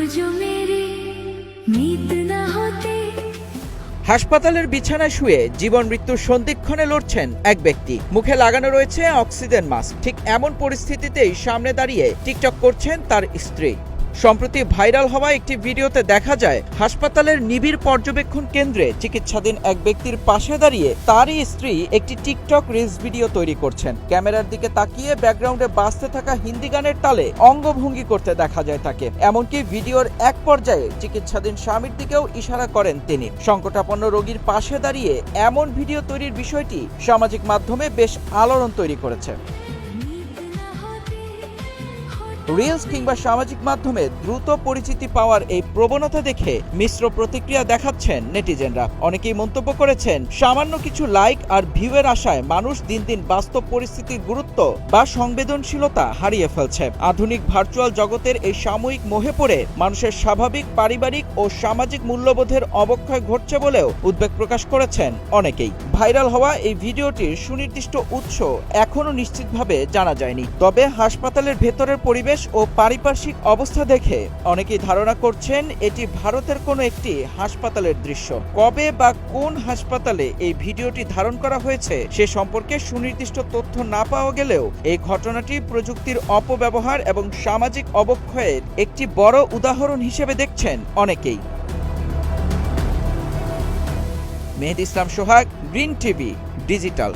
जो मेरी नीत न होती। হাসপাতালের বিছানায় শুয়ে জীবন মৃত্যুর সন্ধিক্ষণে লড়ছেন এক ব্যক্তি। মুখে লাগানো রয়েছে অক্সিজেন মাস্ক। ঠিক এমন পরিস্থিতিতেই সামনে দাঁড়িয়ে টিকটক করছেন তার স্ত্রী। সম্প্রতি ভাইরাল হওয়া একটি ভিডিওতে দেখা যায় হাসপাতালের নিবিড় পর্যবেক্ষণ কেন্দ্রে চিকিৎসাধীন এক ব্যক্তির পাশে দাঁড়িয়ে তারই স্ত্রী একটি টিকটক রিলস ভিডিও তৈরি করছেন। ক্যামেরার দিকে তাকিয়ে ব্যাকগ্রাউন্ডে বাজতে থাকা হিন্দি গানের তালে অঙ্গভঙ্গি করতে দেখা যায় তাকে। এমনকি ভিডিওর এক পর্যায়ে চিকিৎসাধীন স্বামীর দিকেও ইশারা করেন তিনি। সংকটাপন্ন রোগীর পাশে দাঁড়িয়ে এমন ভিডিও তৈরির বিষয়টি সামাজিক মাধ্যমে বেশ আলোড়ন তৈরি করেছে। রিলস কিংবা সামাজিক মাধ্যমে দ্রুত পরিচিতি পাওয়ার এই প্রবণতা দেখে মিশ্র প্রতিক্রিয়া দেখাচ্ছেন নেটিজেনরা। অনেকেই মন্তব্য করেছেন, সামান্য কিছু লাইক আর ভিউয়ের আশায় মানুষ দিন দিন বাস্তব পরিস্থিতির গুরুত্ব বা সংবেদনশীলতা হারিয়ে ফেলছে। আধুনিক ভার্চুয়াল জগতের এই সাময়িক মোহে পড়ে মানুষের স্বাভাবিক পারিবারিক ও সামাজিক মূল্যবোধের অবক্ষয় ঘটছে বলেও উদ্বেগ প্রকাশ করেছেন অনেকেই। ভাইরাল হওয়া এই ভিডিওটির সুনির্দিষ্ট উৎস এখনও নিশ্চিতভাবে জানা যায়নি। তবে হাসপাতালের ভেতরের পরিবেশ ও পারিপার্শ্বিক অবস্থা দেখে অনেকেই ধারণা করছেন এটি ভারতের কোনো একটি হাসপাতালের দৃশ্য। কবে বা কোন হাসপাতালে এই ভিডিওটি ধারণ করা হয়েছে সে সম্পর্কে সুনির্দিষ্ট তথ্য না পাওয়া গেলেও এই ঘটনাটি প্রযুক্তির অপব্যবহার এবং সামাজিক অবক্ষয়ের একটি বড় উদাহরণ হিসেবে দেখছেন অনেকেই। মেহেদী ইসলাম সোহাগ, গ্রিন টিভি ডিজিটাল।